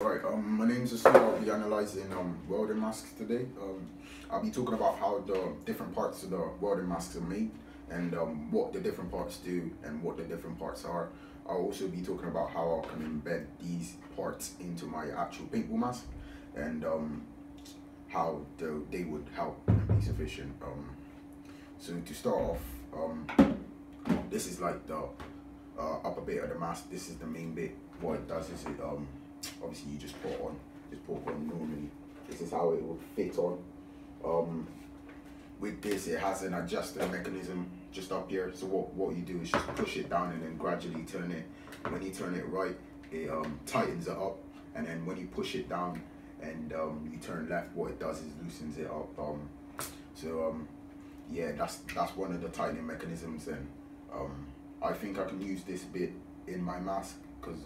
Right, my name's Asu. I'll be analysing welding masks today. I'll be talking about how the different parts of the welding masks are made and what the different parts do and what the different parts are. I'll also be talking about how I can embed these parts into my actual paintball mask and how they would help and be sufficient. So to start off, this is like the upper bit of the mask. This is the main bit. What it does is it obviously you just put on normally. This is how it would fit on. With this, it has an adjusting mechanism just up here. So what you do is just push it down and then gradually turn it. When you turn it right, it tightens it up, and then when you push it down and you turn left, what it does is loosens it up. Yeah, that's one of the tightening mechanisms. And I think I can use this bit in my mask because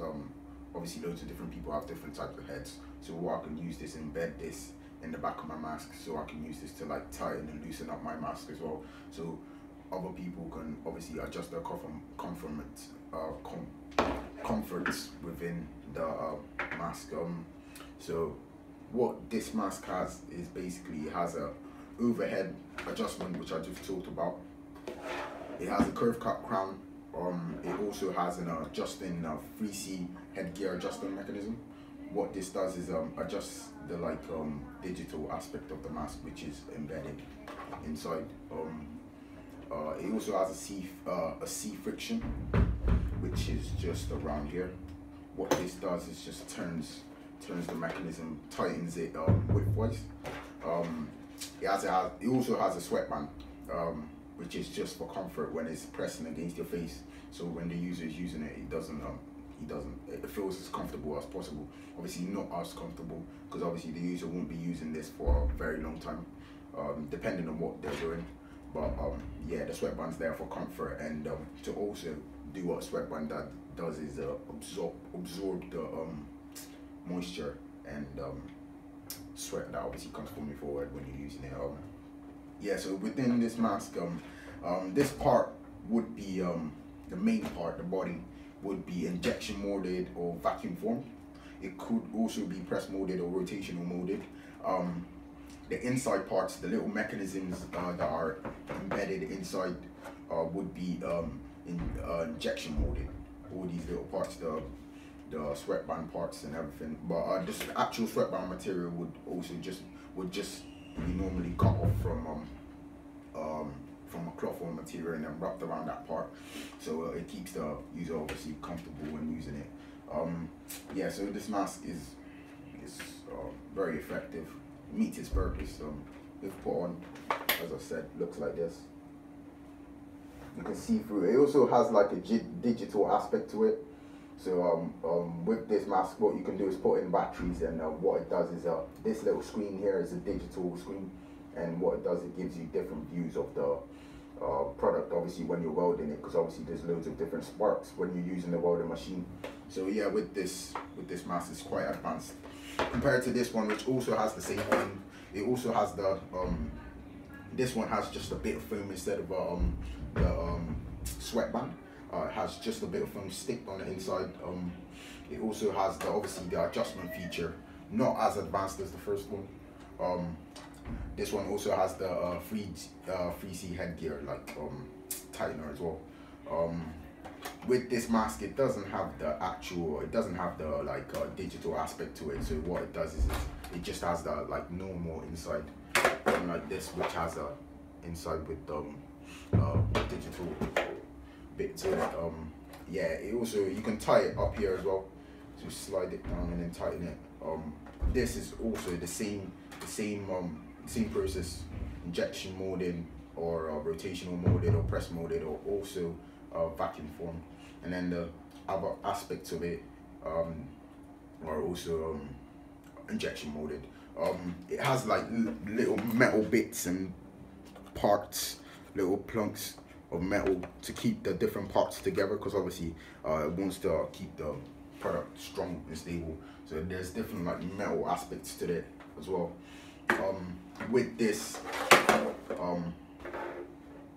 obviously loads of different people have different types of heads. So what I can use this, embed this in the back of my mask, so I can use this to like tighten and loosen up my mask as well. So other people can obviously adjust their comforts within the mask. So what this mask has is basically it has a overhead adjustment, which I just talked about. It has a curve cut crown. It also has an adjusting 3C headgear adjusting mechanism. What this does is adjusts the digital aspect of the mask, which is embedded inside. It also has a C friction, which is just around here. What this does is just turns the mechanism, tightens it widthwise. It also has a sweatband, which is just for comfort when it's pressing against your face. So when the user is using it, it feels as comfortable as possible. Obviously not as comfortable, because obviously the user won't be using this for a very long time, depending on what they're doing. But yeah, the sweatband's there for comfort, and to also do what a sweatband does is absorb the moisture and sweat that obviously comes coming forward when you're using it. Yeah, so within this mask, this part would be the main part, the body would be injection molded or vacuum formed. It could also be press molded or rotational molded. The inside parts, the little mechanisms that are embedded inside would be injection molded. All these little parts, the sweatband parts and everything. But this actual sweatband material would also just be normally cut off from a cloth or material and then wrapped around that part, so it keeps the user obviously comfortable when using it. Yeah, so this mask is very effective, meets its purpose. If put on, as I said, looks like this. You can see through it. It also has like a digital aspect to it. So with this mask, what you can do is put in batteries, and what it does is this little screen here is a digital screen, and what it does, it gives you different views of the product, obviously when you're welding it, because obviously there's loads of different sparks when you're using the welding machine. So yeah, with this mask, it's quite advanced compared to this one, which also has the same thing. It also has the this one has just a bit of foam instead of the sweatband. It has just a bit of foam sticked on the inside. It also has obviously the adjustment feature, not as advanced as the first one. This one also has the 3C headgear, like tightener as well. With this mask, it doesn't have the digital aspect to it. So what it does is it just has the normal inside, like this, which has a inside with digital bit to it. Yeah, it also, you can tie it up here as well, so slide it down and then tighten it. This is also the same process, injection molding or rotational molded or press molded, or also vacuum formed. And then the other aspects of it are also injection molded. It has like little metal bits and parts, little plunks of metal to keep the different parts together, because obviously it wants to keep the product strong and stable. So there's different metal aspects to it as well. With this,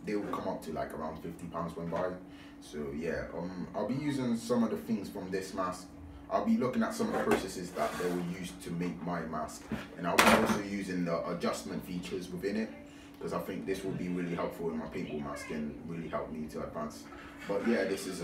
they will come up to around £50 when buying. So yeah, I'll be using some of the things from this mask I'll be looking at some of the processes that they will use to make my mask, and I'll be also using the adjustment features within it, because I think this will be really helpful in my paintball mask and really help me to advance. But yeah, this is